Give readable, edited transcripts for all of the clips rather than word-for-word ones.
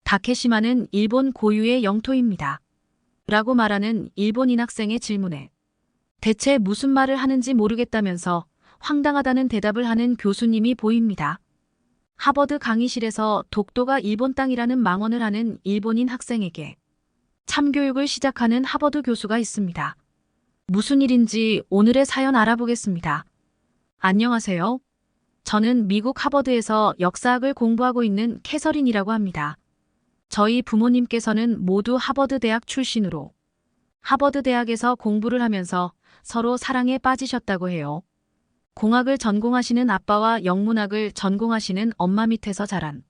다케시마는 일본 고유의 영토입니다. 라고 말하는 일본인 학생의 질문에 대체 무슨 말을 하는지 모르겠다면서 황당하다는 대답을 하는 교수님이 보입니다. 하버드 강의실에서 독도가 일본 땅이라는 망언을 하는 일본인 학생에게 참교육을 시작하는 하버드 교수가 있습니다. 무슨 일인지 오늘의 사연 알아보겠습니다. 안녕하세요. 저는 미국 하버드에서 역사학을 공부하고 있는 캐서린이라고 합니다. 저희 부모님께서는 모두 하버드 대학 출신으로 하버드 대학에서 공부를 하면서 서로 사랑에 빠지셨다고 해요. 공학을 전공하시는 아빠와 영문학을 전공하시는 엄마 밑에서 자란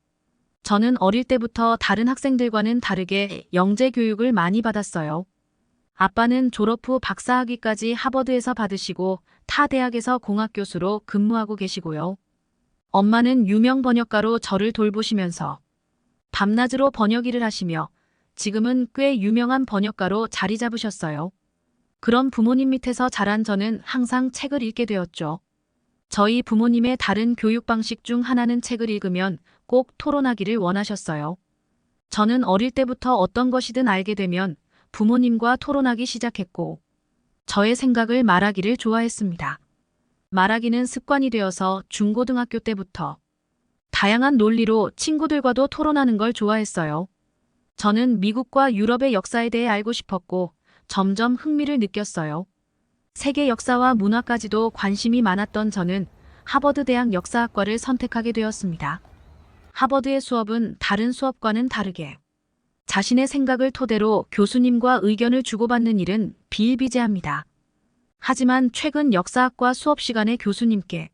저는 어릴 때부터 다른 학생들과는 다르게 영재 교육을 많이 받았어요. 아빠는 졸업 후 박사학위까지 하버드에서 받으시고 타 대학에서 공학 교수로 근무하고 계시고요. 엄마는 유명 번역가로 저를 돌보시면서 밤낮으로 번역 일을 하시며 지금은 꽤 유명한 번역가로 자리 잡으셨어요. 그런 부모님 밑에서 자란 저는 항상 책을 읽게 되었죠. 저희 부모님의 다른 교육 방식 중 하나는 책을 읽으면 꼭 토론하기를 원하셨어요. 저는 어릴 때부터 어떤 것이든 알게 되면 부모님과 토론하기 시작했고 저의 생각을 말하기를 좋아했습니다. 말하기는 습관이 되어서 중고등학교 때부터 다양한 논리로 친구들과도 토론하는 걸 좋아했어요. 저는 미국과 유럽의 역사에 대해 알고 싶었고 점점 흥미를 느꼈어요. 세계 역사와 문화까지도 관심이 많았던 저는 하버드 대학 역사학과를 선택하게 되었습니다. 하버드의 수업은 다른 수업과는 다르게 자신의 생각을 토대로 교수님과 의견을 주고받는 일은 비일비재합니다. 하지만 최근 역사학과 수업 시간에 교수님께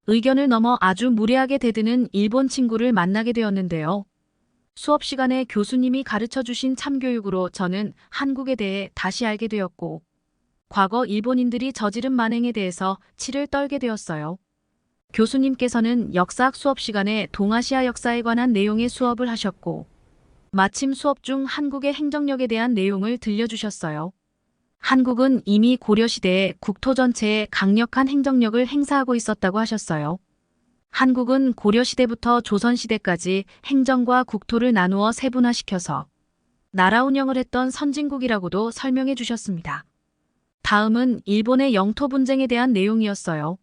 의견을 넘어 아주 무례하게 대드는 일본 친구를 만나게 되었는데요. 수업 시간에 교수님이 가르쳐 주신 참교육으로 저는 한국에 대해 다시 알게 되었고 과거 일본인들이 저지른 만행에 대해서 치를 떨게 되었어요. 교수님께서는 역사학 수업 시간에 동아시아 역사에 관한 내용의 수업을 하셨고 마침 수업 중 한국의 행정력에 대한 내용을 들려주셨어요. 한국은 이미 고려시대에 국토 전체에 강력한 행정력을 행사하고 있었다고 하셨어요. 한국은 고려시대부터 조선시대까지 행정과 국토를 나누어 세분화시켜서 나라 운영을 했던 선진국이라고도 설명해 주셨습니다. 다음은 일본의 영토 분쟁에 대한 내용이었어요.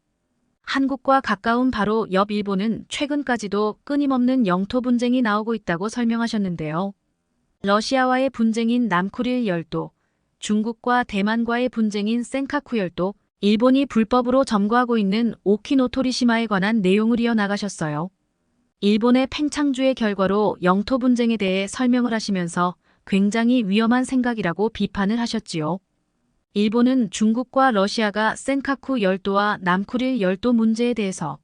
한국과 가까운 바로 옆 일본은 최근까지도 끊임없는 영토 분쟁이 나오고 있다고 설명하셨는데요. 러시아와의 분쟁인 남쿠릴 열도, 중국과 대만과의 분쟁인 센카쿠 열도, 일본이 불법으로 점거하고 있는 오키노토리시마에 관한 내용을 이어나가셨어요. 일본의 팽창주의 결과로 영토 분쟁에 대해 설명을 하시면서 굉장히 위험한 생각이라고 비판을 하셨지요. 일본은 중국과 러시아가 센카쿠 열도와 남쿠릴 열도 문제에 대해서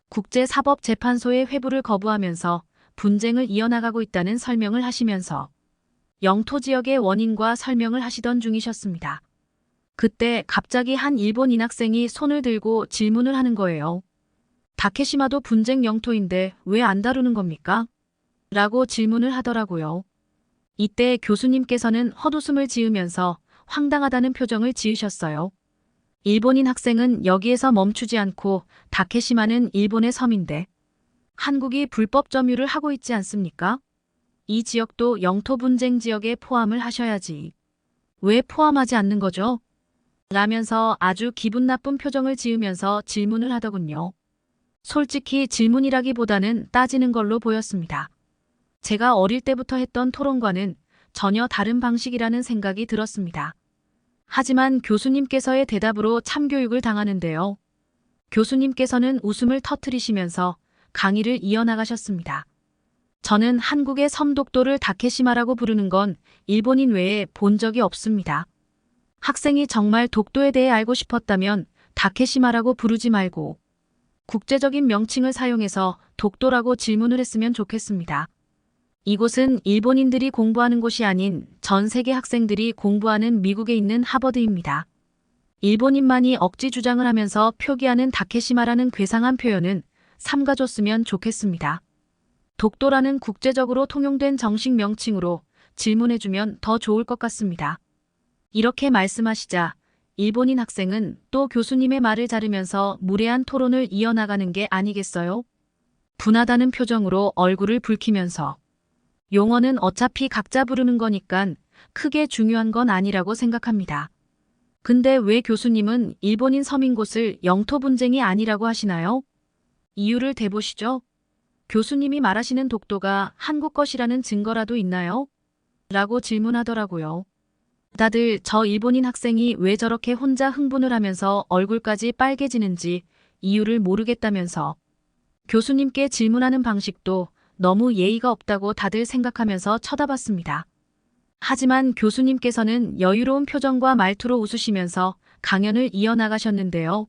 국제사법재판소의 회부를 거부하면서 분쟁을 이어나가고 있다는 설명을 하시면서 영토 지역의 원인과 설명을 하시던 중이셨습니다. 그때 갑자기 한 일본인 학생이 손을 들고 질문을 하는 거예요. 다케시마도 분쟁 영토인데 왜 안 다루는 겁니까? 라고 질문을 하더라고요. 이때 교수님께서는 헛웃음을 지으면서 황당하다는 표정을 지으셨어요. 일본인 학생은 여기에서 멈추지 않고 다케시마는 일본의 섬인데 한국이 불법 점유를 하고 있지 않습니까? 이 지역도 영토 분쟁 지역에 포함을 하셔야지. 왜 포함하지 않는 거죠? 라면서 아주 기분 나쁜 표정을 지으면서 질문을 하더군요. 솔직히 질문이라기보다는 따지는 걸로 보였습니다. 제가 어릴 때부터 했던 토론과는 전혀 다른 방식이라는 생각이 들었습니다. 하지만 교수님께서의 대답으로 참교육을 당하는데요. 교수님께서는 웃음을 터뜨리시면서 강의를 이어나가셨습니다. 저는 한국의 섬 독도를 다케시마라고 부르는 건 일본인 외에 본 적이 없습니다. 학생이 정말 독도에 대해 알고 싶었다면 다케시마라고 부르지 말고 국제적인 명칭을 사용해서 독도라고 질문을 했으면 좋겠습니다. 이곳은 일본인들이 공부하는 곳이 아닌 전 세계 학생들이 공부하는 미국에 있는 하버드입니다. 일본인만이 억지 주장을 하면서 표기하는 다케시마라는 괴상한 표현은 삼가줬으면 좋겠습니다. 독도라는 국제적으로 통용된 정식 명칭으로 질문해주면 더 좋을 것 같습니다. 이렇게 말씀하시자 일본인 학생은 또 교수님의 말을 자르면서 무례한 토론을 이어나가는 게 아니겠어요? 분하다는 표정으로 얼굴을 붉히면서 용어는 어차피 각자 부르는 거니깐 크게 중요한 건 아니라고 생각합니다. 근데 왜 교수님은 일본인 서민 곳을 영토 분쟁이 아니라고 하시나요? 이유를 대보시죠. 교수님이 말하시는 독도가 한국 것이라는 증거라도 있나요? 라고 질문하더라고요. 다들 저 일본인 학생이 왜 저렇게 혼자 흥분을 하면서 얼굴까지 빨개지는지 이유를 모르겠다면서 교수님께 질문하는 방식도 너무 예의가 없다고 다들 생각하면서 쳐다봤습니다. 하지만 교수님께서는 여유로운 표정과 말투로 웃으시면서 강연을 이어나가셨는데요.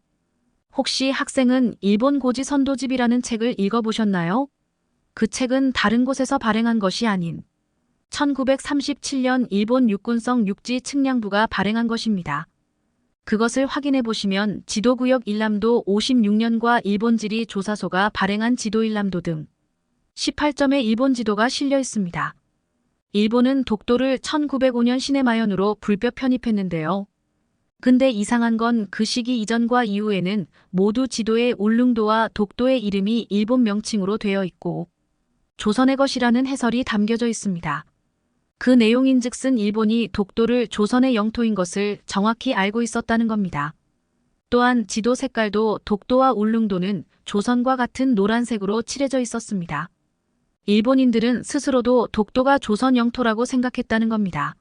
혹시 학생은 일본 고지 선도집이라는 책을 읽어보셨나요? 그 책은 다른 곳에서 발행한 것이 아닌 1937년 일본 육군성 육지 측량부가 발행한 것입니다. 그것을 확인해 보시면 지도구역 일람도 56년과 일본지리 조사소가 발행한 지도 일람도 등 18점의 일본 지도가 실려 있습니다. 일본은 독도를 1905년 시내마연으로 불법 편입했는데요. 근데 이상한 건 그 시기 이전과 이후에는 모두 지도에 울릉도와 독도의 이름이 일본 명칭으로 되어 있고 조선의 것이라는 해설이 담겨져 있습니다. 그 내용인즉슨 일본이 독도를 조선의 영토인 것을 정확히 알고 있었다는 겁니다. 또한 지도 색깔도 독도와 울릉도는 조선과 같은 노란색으로 칠해져 있었습니다. 일본인들은 스스로도 독도가 조선 영토라고 생각했다는 겁니다.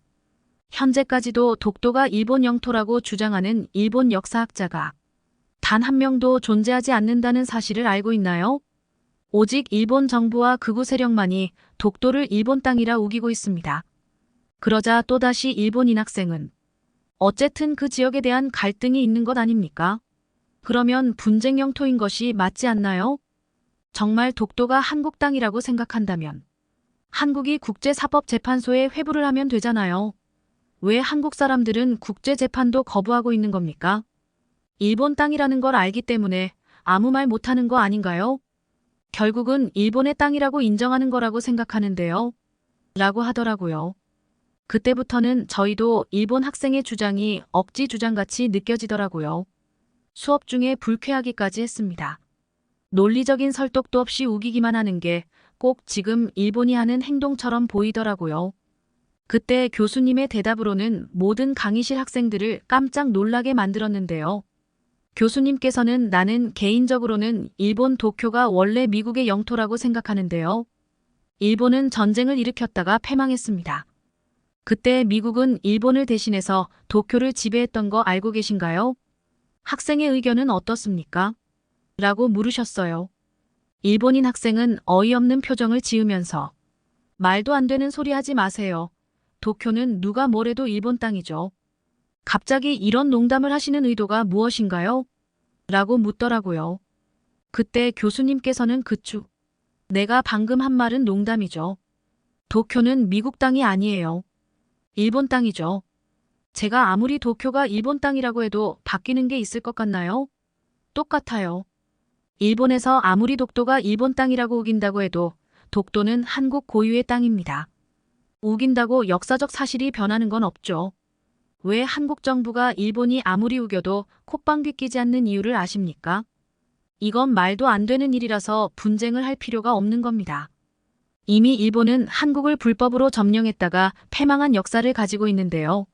현재까지도 독도가 일본 영토라고 주장하는 일본 역사학자가 단 한 명도 존재하지 않는다는 사실을 알고 있나요? 오직 일본 정부와 극우 세력만이 독도를 일본 땅이라 우기고 있습니다. 그러자 또다시 일본인 학생은 어쨌든 그 지역에 대한 갈등이 있는 것 아닙니까? 그러면 분쟁 영토인 것이 맞지 않나요? 정말 독도가 한국 땅이라고 생각한다면 한국이 국제사법재판소에 회부를 하면 되잖아요. 왜 한국 사람들은 국제재판도 거부하고 있는 겁니까? 일본 땅이라는 걸 알기 때문에 아무 말 못하는 거 아닌가요? 결국은 일본의 땅이라고 인정하는 거라고 생각하는데요. 라고 하더라고요. 그때부터는 저희도 일본 학생의 주장이 억지 주장같이 느껴지더라고요. 수업 중에 불쾌하기까지 했습니다. 논리적인 설득도 없이 우기기만 하는 게 꼭 지금 일본이 하는 행동처럼 보이더라고요. 그때 교수님의 대답으로는 모든 강의실 학생들을 깜짝 놀라게 만들었는데요. 교수님께서는 나는 개인적으로는 일본 도쿄가 원래 미국의 영토라고 생각하는데요. 일본은 전쟁을 일으켰다가 패망했습니다. 그때 미국은 일본을 대신해서 도쿄를 지배했던 거 알고 계신가요? 학생의 의견은 어떻습니까? 라고 물으셨어요. 일본인 학생은 어이없는 표정을 지으면서 말도 안 되는 소리 하지 마세요. 도쿄는 누가 뭐래도 일본 땅이죠. 갑자기 이런 농담을 하시는 의도가 무엇인가요? 라고 묻더라고요. 그때 교수님께서는 그쵸. 내가 방금 한 말은 농담이죠. 도쿄는 미국 땅이 아니에요. 일본 땅이죠. 제가 아무리 도쿄가 일본 땅이라고 해도 바뀌는 게 있을 것 같나요? 똑같아요. 일본에서 아무리 독도가 일본 땅이라고 우긴다고 해도 독도는 한국 고유의 땅입니다. 우긴다고 역사적 사실이 변하는 건 없죠. 왜 한국 정부가 일본이 아무리 우겨도 콧방귀 끼지 않는 이유를 아십니까? 이건 말도 안 되는 일이라서 분쟁을 할 필요가 없는 겁니다. 이미 일본은 한국을 불법으로 점령했다가 패망한 역사를 가지고 있는데요.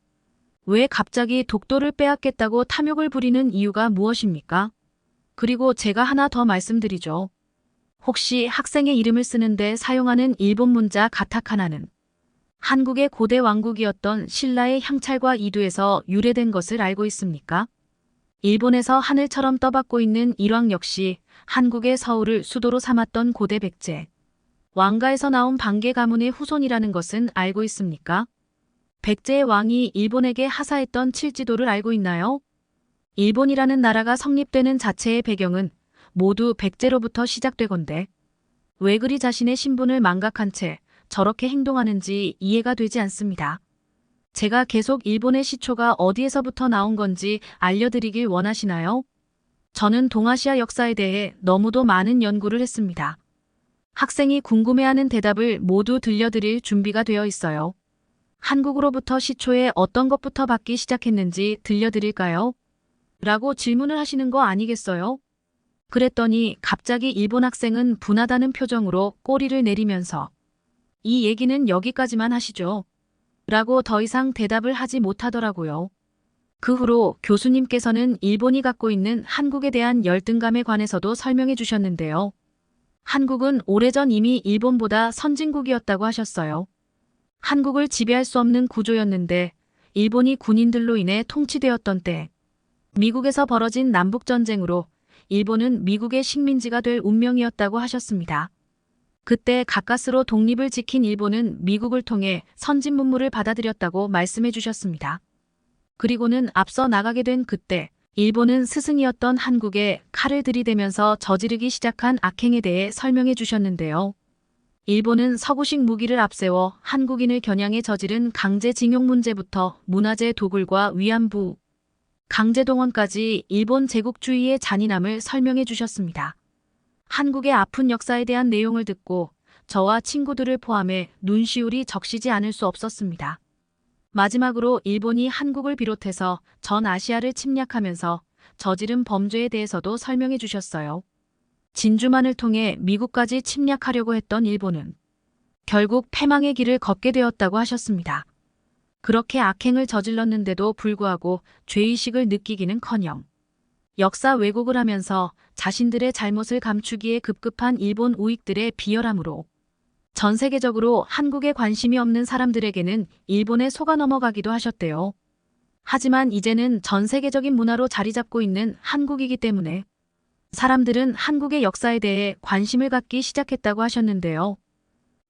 왜 갑자기 독도를 빼앗겠다고 탐욕을 부리는 이유가 무엇입니까? 그리고 제가 하나 더 말씀드리죠. 혹시 학생의 이름을 쓰는데 사용하는 일본 문자 가타카나는 한국의 고대 왕국이었던 신라의 향찰과 이두에서 유래된 것을 알고 있습니까? 일본에서 하늘처럼 떠받고 있는 일왕 역시 한국의 서울을 수도로 삼았던 고대 백제 왕가에서 나온 반개 가문의 후손이라는 것은 알고 있습니까? 백제의 왕이 일본에게 하사했던 칠지도를 알고 있나요? 일본이라는 나라가 성립되는 자체의 배경은 모두 백제로부터 시작되건데 왜 그리 자신의 신분을 망각한 채 저렇게 행동하는지 이해가 되지 않습니다. 제가 계속 일본의 시초가 어디에서부터 나온 건지 알려드리길 원하시나요? 저는 동아시아 역사에 대해 너무도 많은 연구를 했습니다. 학생이 궁금해하는 대답을 모두 들려드릴 준비가 되어 있어요. 한국으로부터 시초에 어떤 것부터 받기 시작했는지 들려드릴까요? 라고 질문을 하시는 거 아니겠어요? 그랬더니 갑자기 일본 학생은 분하다는 표정으로 꼬리를 내리면서 이 얘기는 여기까지만 하시죠. 라고 더 이상 대답을 하지 못하더라고요. 그 후로 교수님께서는 일본이 갖고 있는 한국에 대한 열등감에 관해서도 설명해 주셨는데요. 한국은 오래전 이미 일본보다 선진국이었다고 하셨어요. 한국을 지배할 수 없는 구조였는데 일본이 군인들로 인해 통치되었던 때 미국에서 벌어진 남북전쟁으로 일본은 미국의 식민지가 될 운명이었다고 하셨습니다. 그때 가까스로 독립을 지킨 일본은 미국을 통해 선진 문물을 받아들였다고 말씀해 주셨습니다. 그리고는 앞서 나가게 된 그때 일본은 스승이었던 한국에 칼을 들이대면서 저지르기 시작한 악행에 대해 설명해 주셨는데요. 일본은 서구식 무기를 앞세워 한국인을 겨냥해 저지른 강제징용 문제부터 문화재 도굴과 위안부, 강제동원까지 일본 제국주의의 잔인함을 설명해 주셨습니다. 한국의 아픈 역사에 대한 내용을 듣고 저와 친구들을 포함해 눈시울이 적시지 않을 수 없었습니다. 마지막으로 일본이 한국을 비롯해서 전 아시아를 침략하면서 저지른 범죄에 대해서도 설명해 주셨어요. 진주만을 통해 미국까지 침략하려고 했던 일본은 결국 패망의 길을 걷게 되었다고 하셨습니다. 그렇게 악행을 저질렀는데도 불구하고 죄의식을 느끼기는커녕 역사 왜곡을 하면서 자신들의 잘못을 감추기에 급급한 일본 우익들의 비열함으로 전 세계적으로 한국에 관심이 없는 사람들에게는 일본에 속아 넘어가기도 하셨대요. 하지만 이제는 전 세계적인 문화로 자리 잡고 있는 한국이기 때문에 사람들은 한국의 역사에 대해 관심을 갖기 시작했다고 하셨는데요.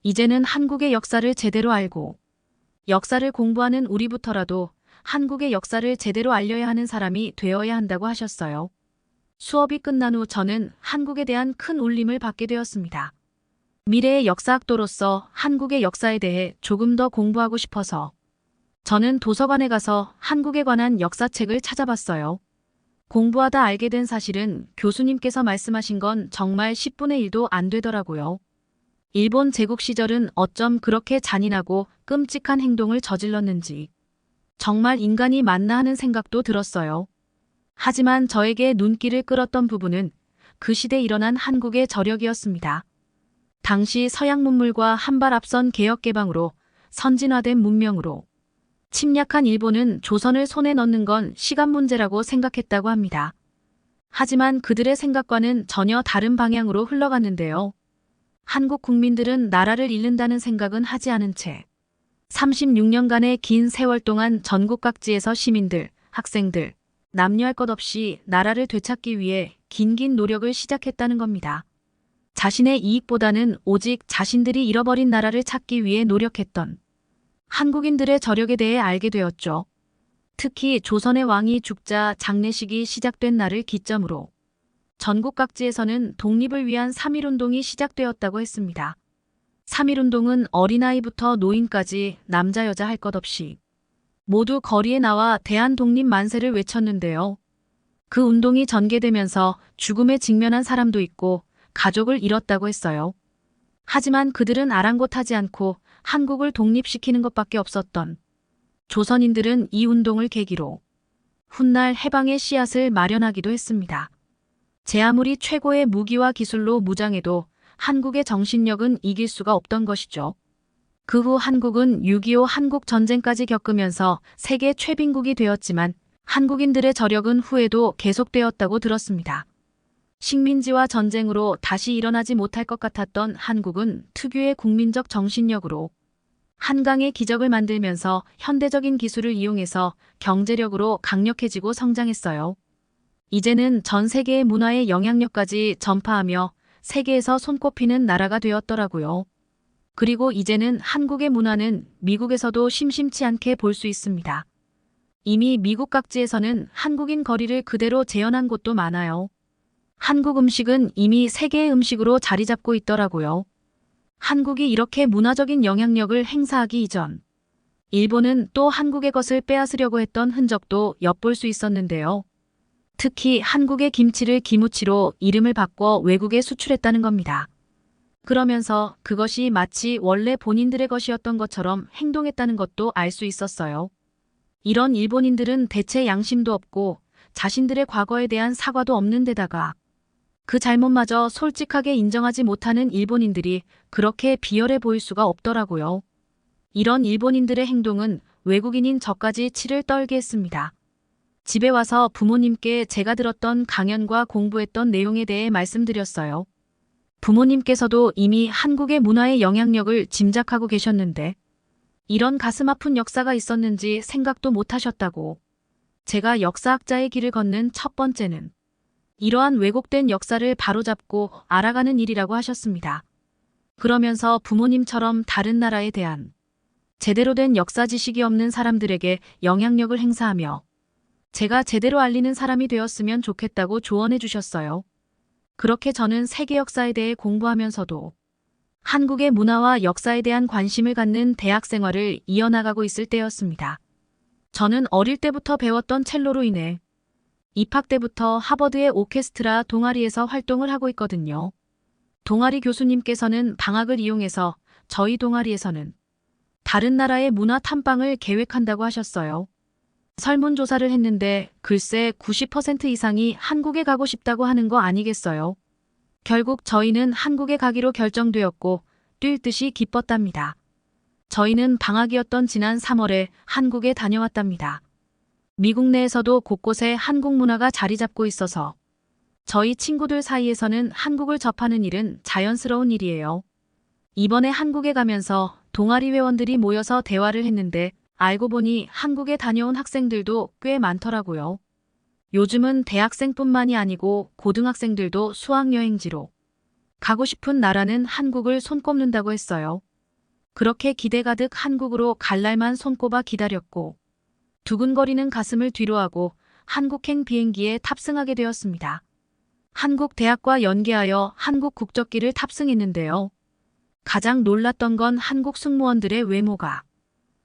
이제는 한국의 역사를 제대로 알고 역사를 공부하는 우리부터라도 한국의 역사를 제대로 알려야 하는 사람이 되어야 한다고 하셨어요. 수업이 끝난 후 저는 한국에 대한 큰 울림을 받게 되었습니다. 미래의 역사학도로서 한국의 역사에 대해 조금 더 공부하고 싶어서 저는 도서관에 가서 한국에 관한 역사책을 찾아봤어요. 공부하다 알게 된 사실은 교수님께서 말씀하신 건 정말 10분의 1도 안 되더라고요. 일본 제국 시절은 어쩜 그렇게 잔인하고 끔찍한 행동을 저질렀는지 정말 인간이 맞나 하는 생각도 들었어요. 하지만 저에게 눈길을 끌었던 부분은 그 시대에 일어난 한국의 저력이었습니다. 당시 서양 문물과 한 발 앞선 개혁 개방으로 선진화된 문명으로 침략한 일본은 조선을 손에 넣는 건 시간 문제라고 생각했다고 합니다. 하지만 그들의 생각과는 전혀 다른 방향으로 흘러갔는데요. 한국 국민들은 나라를 잃는다는 생각은 하지 않은 채 36년간의 긴 세월 동안 전국 각지에서 시민들, 학생들, 남녀할 것 없이 나라를 되찾기 위해 긴 노력을 시작했다는 겁니다. 자신의 이익보다는 오직 자신들이 잃어버린 나라를 찾기 위해 노력했던 한국인들의 저력에 대해 알게 되었죠. 특히 조선의 왕이 죽자 장례식이 시작된 날을 기점으로 전국 각지에서는 독립을 위한 3.1운동이 시작되었다고 했습니다. 3.1운동은 어린아이부터 노인까지 남자 여자 할 것 없이 모두 거리에 나와 대한독립 만세를 외쳤는데요. 그 운동이 전개되면서 죽음에 직면한 사람도 있고 가족을 잃었다고 했어요. 하지만 그들은 아랑곳하지 않고 한국을 독립시키는 것밖에 없었던 조선인들은 이 운동을 계기로 훗날 해방의 씨앗을 마련하기도 했습니다. 제 아무리 최고의 무기와 기술로 무장해도 한국의 정신력은 이길 수가 없던 것이죠. 그 후 한국은 6.25 한국전쟁까지 겪으면서 세계 최빈국이 되었지만 한국인들의 저력은 후에도 계속되었다고 들었습니다. 식민지와 전쟁으로 다시 일어나지 못할 것 같았던 한국은 특유의 국민적 정신력으로 한강의 기적을 만들면서 현대적인 기술을 이용해서 경제력으로 강력해지고 성장했어요. 이제는 전 세계의 문화의 영향력까지 전파하며 세계에서 손꼽히는 나라가 되었더라고요. 그리고 이제는 한국의 문화는 미국에서도 심심치 않게 볼 수 있습니다. 이미 미국 각지에서는 한국인 거리를 그대로 재현한 곳도 많아요. 한국 음식은 이미 세계의 음식으로 자리 잡고 있더라고요. 한국이 이렇게 문화적인 영향력을 행사하기 이전, 일본은 또 한국의 것을 빼앗으려고 했던 흔적도 엿볼 수 있었는데요. 특히 한국의 김치를 기무치로 이름을 바꿔 외국에 수출했다는 겁니다. 그러면서 그것이 마치 원래 본인들의 것이었던 것처럼 행동했다는 것도 알 수 있었어요. 이런 일본인들은 대체 양심도 없고 자신들의 과거에 대한 사과도 없는 데다가 그 잘못마저 솔직하게 인정하지 못하는 일본인들이 그렇게 비열해 보일 수가 없더라고요. 이런 일본인들의 행동은 외국인인 저까지 치를 떨게 했습니다. 집에 와서 부모님께 제가 들었던 강연과 공부했던 내용에 대해 말씀드렸어요. 부모님께서도 이미 한국의 문화의 영향력을 짐작하고 계셨는데 이런 가슴 아픈 역사가 있었는지 생각도 못 하셨다고. 제가 역사학자의 길을 걷는 첫 번째는 이러한 왜곡된 역사를 바로잡고 알아가는 일이라고 하셨습니다. 그러면서 부모님처럼 다른 나라에 대한 제대로 된 역사 지식이 없는 사람들에게 영향력을 행사하며 제가 제대로 알리는 사람이 되었으면 좋겠다고 조언해 주셨어요. 그렇게 저는 세계 역사에 대해 공부하면서도 한국의 문화와 역사에 대한 관심을 갖는 대학 생활을 이어나가고 있을 때였습니다. 저는 어릴 때부터 배웠던 첼로로 인해 입학 때부터 하버드의 오케스트라 동아리에서 활동을 하고 있거든요. 동아리 교수님께서는 방학을 이용해서 저희 동아리에서는 다른 나라의 문화 탐방을 계획한다고 하셨어요. 설문조사를 했는데 글쎄 90% 이상이 한국에 가고 싶다고 하는 거 아니겠어요? 결국 저희는 한국에 가기로 결정되었고 뛸 듯이 기뻤답니다. 저희는 방학이었던 지난 3월에 한국에 다녀왔답니다. 미국 내에서도 곳곳에 한국 문화가 자리 잡고 있어서 저희 친구들 사이에서는 한국을 접하는 일은 자연스러운 일이에요. 이번에 한국에 가면서 동아리 회원들이 모여서 대화를 했는데 알고 보니 한국에 다녀온 학생들도 꽤 많더라고요. 요즘은 대학생뿐만이 아니고 고등학생들도 수학여행지로 가고 싶은 나라는 한국을 손꼽는다고 했어요. 그렇게 기대 가득 한국으로 갈 날만 손꼽아 기다렸고 두근거리는 가슴을 뒤로하고 한국행 비행기에 탑승하게 되었습니다. 한국 대학과 연계하여 한국 국적기를 탑승했는데요. 가장 놀랐던 건 한국 승무원들의 외모가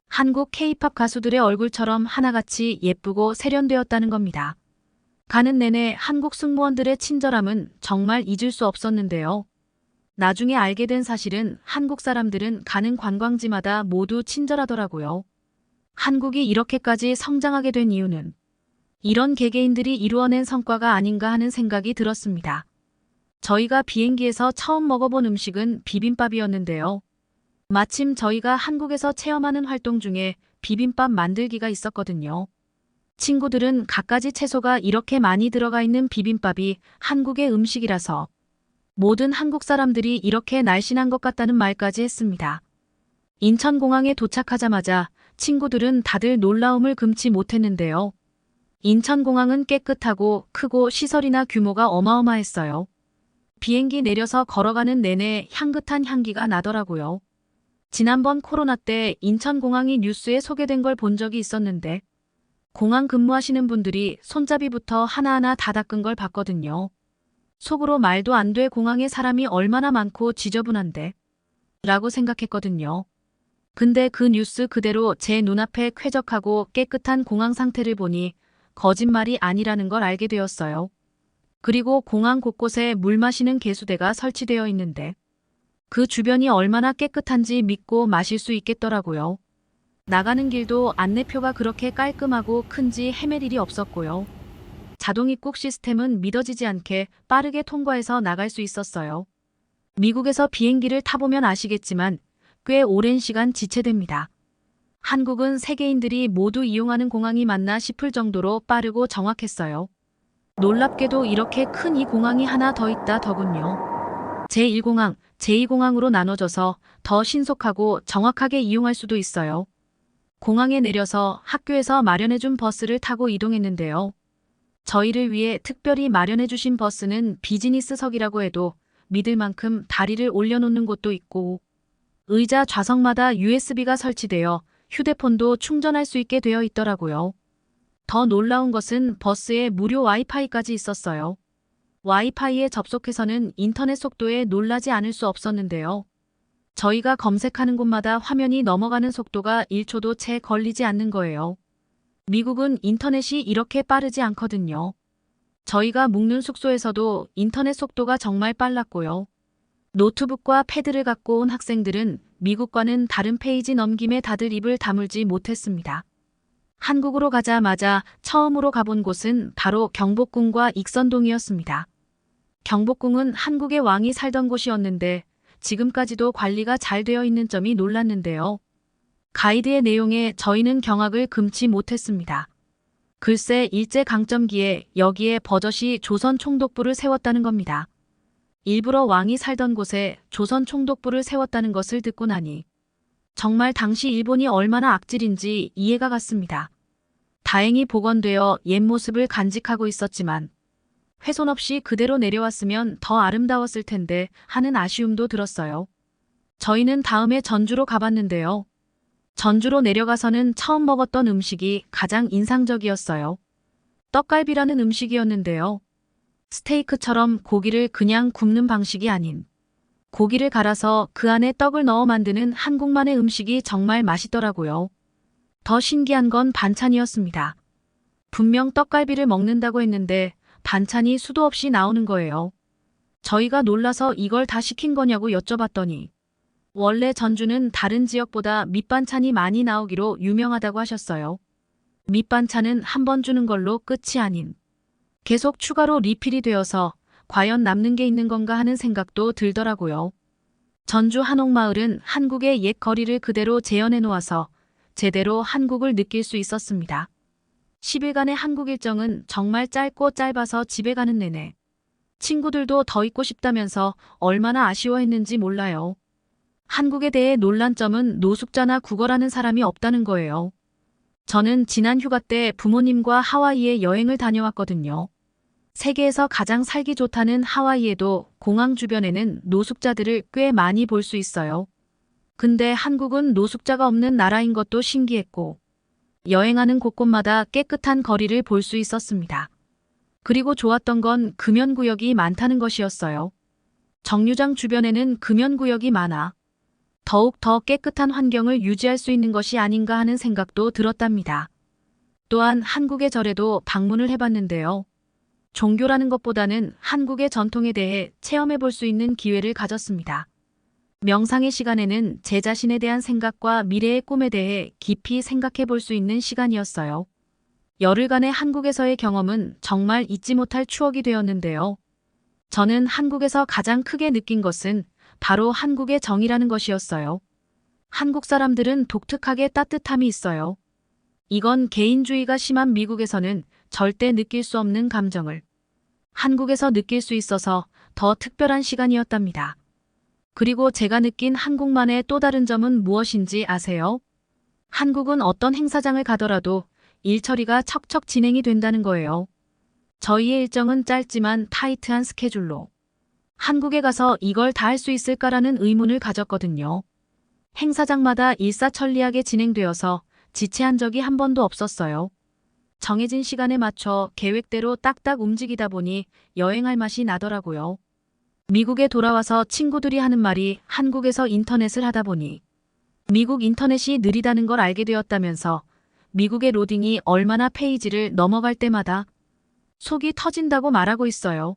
한국 K-팝 가수들의 얼굴처럼 하나같이 예쁘고 세련되었다는 겁니다. 가는 내내 한국 승무원들의 친절함은 정말 잊을 수 없었는데요. 나중에 알게 된 사실은 한국 사람들은 가는 관광지마다 모두 친절하더라고요. 한국이 이렇게까지 성장하게 된 이유는 이런 개개인들이 이루어낸 성과가 아닌가 하는 생각이 들었습니다. 저희가 비행기에서 처음 먹어본 음식은 비빔밥이었는데요. 마침 저희가 한국에서 체험하는 활동 중에 비빔밥 만들기가 있었거든요. 친구들은 갖가지 채소가 이렇게 많이 들어가 있는 비빔밥이 한국의 음식이라서 모든 한국 사람들이 이렇게 날씬한 것 같다는 말까지 했습니다. 인천공항에 도착하자마자 친구들은 다들 놀라움을 금치 못했는데요. 인천공항은 깨끗하고 크고 시설이나 규모가 어마어마했어요. 비행기 내려서 걸어가는 내내 향긋한 향기가 나더라고요. 지난번 코로나 때 인천공항이 뉴스에 소개된 걸 본 적이 있었는데 공항 근무하시는 분들이 손잡이부터 하나하나 다 닦은 걸 봤거든요. 속으로 말도 안 돼 공항에 사람이 얼마나 많고 지저분한데 라고 생각했거든요. 근데 그 뉴스 그대로 제 눈앞에 쾌적하고 깨끗한 공항 상태를 보니 거짓말이 아니라는 걸 알게 되었어요. 그리고 공항 곳곳에 물 마시는 개수대가 설치되어 있는데 그 주변이 얼마나 깨끗한지 믿고 마실 수 있겠더라고요. 나가는 길도 안내표가 그렇게 깔끔하고 큰지 헤맬 일이 없었고요. 자동 입국 시스템은 믿어지지 않게 빠르게 통과해서 나갈 수 있었어요. 미국에서 비행기를 타보면 아시겠지만 꽤 오랜 시간 지체됩니다. 한국은 세계인들이 모두 이용하는 공항이 맞나 싶을 정도로 빠르고 정확했어요. 놀랍게도 이렇게 큰 이 공항이 하나 더 있다 더군요. 제1공항, 제2공항으로 나눠져서 더 신속하고 정확하게 이용할 수도 있어요. 공항에 내려서 학교에서 마련해준 버스를 타고 이동했는데요. 저희를 위해 특별히 마련해주신 버스는 비즈니스석이라고 해도 믿을 만큼 다리를 올려놓는 곳도 있고 의자 좌석마다 USB가 설치되어 휴대폰도 충전할 수 있게 되어 있더라고요. 더 놀라운 것은 버스에 무료 와이파이까지 있었어요. 와이파이에 접속해서는 인터넷 속도에 놀라지 않을 수 없었는데요. 저희가 검색하는 곳마다 화면이 넘어가는 속도가 1초도 채 걸리지 않는 거예요. 미국은 인터넷이 이렇게 빠르지 않거든요. 저희가 묵는 숙소에서도 인터넷 속도가 정말 빨랐고요. 노트북과 패드를 갖고 온 학생들은 미국과는 다른 페이지 넘김에 다들 입을 다물지 못했습니다. 한국으로 가자마자 처음으로 가본 곳은 바로 경복궁과 익선동이었습니다. 경복궁은 한국의 왕이 살던 곳이었는데 지금까지도 관리가 잘 되어 있는 점이 놀랐는데요. 가이드의 내용에 저희는 경악을 금치 못했습니다. 글쎄 일제강점기에 여기에 버젓이 조선 총독부를 세웠다는 겁니다. 일부러 왕이 살던 곳에 조선 총독부를 세웠다는 것을 듣고 나니 정말 당시 일본이 얼마나 악질인지 이해가 갔습니다. 다행히 복원되어 옛 모습을 간직하고 있었지만 훼손 없이 그대로 내려왔으면 더 아름다웠을 텐데 하는 아쉬움도 들었어요. 저희는 다음에 전주로 가봤는데요. 전주로 내려가서는 처음 먹었던 음식이 가장 인상적이었어요. 떡갈비라는 음식이었는데요. 스테이크처럼 고기를 그냥 굽는 방식이 아닌 고기를 갈아서 그 안에 떡을 넣어 만드는 한국만의 음식이 정말 맛있더라고요. 더 신기한 건 반찬이었습니다. 분명 떡갈비를 먹는다고 했는데 반찬이 수도 없이 나오는 거예요. 저희가 놀라서 이걸 다 시킨 거냐고 여쭤봤더니 원래 전주는 다른 지역보다 밑반찬이 많이 나오기로 유명하다고 하셨어요. 밑반찬은 한 번 주는 걸로 끝이 아닌 계속 추가로 리필이 되어서 과연 남는 게 있는 건가 하는 생각도 들더라고요. 전주 한옥마을은 한국의 옛 거리를 그대로 재현해 놓아서 제대로 한국을 느낄 수 있었습니다. 10일간의 한국 일정은 정말 짧고 짧아서 집에 가는 내내 친구들도 더 있고 싶다면서 얼마나 아쉬워했는지 몰라요. 한국에 대해 놀란 점은 노숙자나 구걸하는 사람이 없다는 거예요. 저는 지난 휴가 때 부모님과 하와이에 여행을 다녀왔거든요. 세계에서 가장 살기 좋다는 하와이에도 공항 주변에는 노숙자들을 꽤 많이 볼 수 있어요. 근데 한국은 노숙자가 없는 나라인 것도 신기했고 여행하는 곳곳마다 깨끗한 거리를 볼 수 있었습니다. 그리고 좋았던 건 금연구역이 많다는 것이었어요. 정류장 주변에는 금연구역이 많아 더욱 더 깨끗한 환경을 유지할 수 있는 것이 아닌가 하는 생각도 들었답니다. 또한 한국의 절에도 방문을 해봤는데요. 종교라는 것보다는 한국의 전통에 대해 체험해 볼 수 있는 기회를 가졌습니다. 명상의 시간에는 제 자신에 대한 생각과 미래의 꿈에 대해 깊이 생각해 볼 수 있는 시간이었어요. 열흘간의 한국에서의 경험은 정말 잊지 못할 추억이 되었는데요. 저는 한국에서 가장 크게 느낀 것은 바로 한국의 정이라는 것이었어요. 한국 사람들은 독특하게 따뜻함이 있어요. 이건 개인주의가 심한 미국에서는 절대 느낄 수 없는 감정을 한국에서 느낄 수 있어서 더 특별한 시간이었답니다. 그리고 제가 느낀 한국만의 또 다른 점은 무엇인지 아세요? 한국은 어떤 행사장을 가더라도 일 처리가 척척 진행이 된다는 거예요. 저희의 일정은 짧지만 타이트한 스케줄로 한국에 가서 이걸 다 할 수 있을까라는 의문을 가졌거든요. 행사장마다 일사천리하게 진행되어서 지체한 적이 한 번도 없었어요. 정해진 시간에 맞춰 계획대로 딱딱 움직이다 보니 여행할 맛이 나더라고요. 미국에 돌아와서 친구들이 하는 말이 한국에서 인터넷을 하다 보니 미국 인터넷이 느리다는 걸 알게 되었다면서 미국의 로딩이 얼마나 페이지를 넘어갈 때마다 속이 터진다고 말하고 있어요.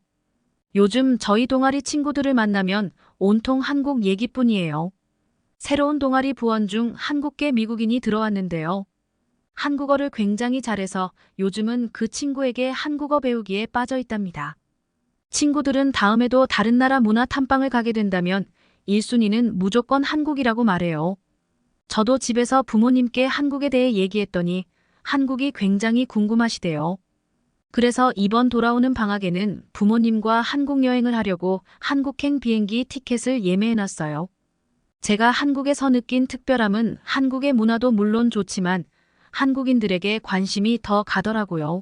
요즘 저희 동아리 친구들을 만나면 온통 한국 얘기뿐이에요. 새로운 동아리 부원 중 한국계 미국인이 들어왔는데요. 한국어를 굉장히 잘해서 요즘은 그 친구에게 한국어 배우기에 빠져 있답니다. 친구들은 다음에도 다른 나라 문화 탐방을 가게 된다면 1순위는 무조건 한국이라고 말해요. 저도 집에서 부모님께 한국에 대해 얘기했더니 한국이 굉장히 궁금하시대요. 그래서 이번 돌아오는 방학에는 부모님과 한국 여행을 하려고 한국행 비행기 티켓을 예매해놨어요. 제가 한국에서 느낀 특별함은 한국의 문화도 물론 좋지만 한국인들에게 관심이 더 가더라고요.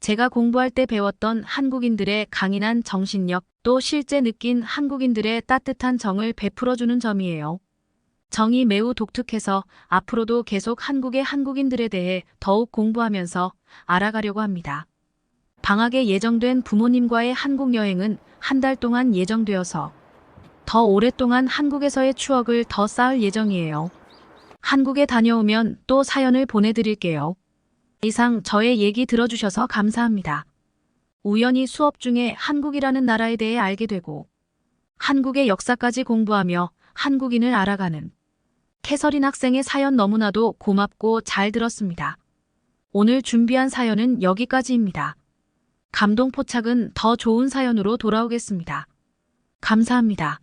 제가 공부할 때 배웠던 한국인들의 강인한 정신력, 또 실제 느낀 한국인들의 따뜻한 정을 베풀어주는 점이에요. 정이 매우 독특해서 앞으로도 계속 한국의 한국인들에 대해 더욱 공부하면서 알아가려고 합니다. 방학에 예정된 부모님과의 한국 여행은 한 달 동안 예정되어서 더 오랫동안 한국에서의 추억을 더 쌓을 예정이에요. 한국에 다녀오면 또 사연을 보내드릴게요. 이상 저의 얘기 들어주셔서 감사합니다. 우연히 수업 중에 한국이라는 나라에 대해 알게 되고 한국의 역사까지 공부하며 한국인을 알아가는 캐서린 학생의 사연 너무나도 고맙고 잘 들었습니다. 오늘 준비한 사연은 여기까지입니다. 감동 포착은 더 좋은 사연으로 돌아오겠습니다. 감사합니다.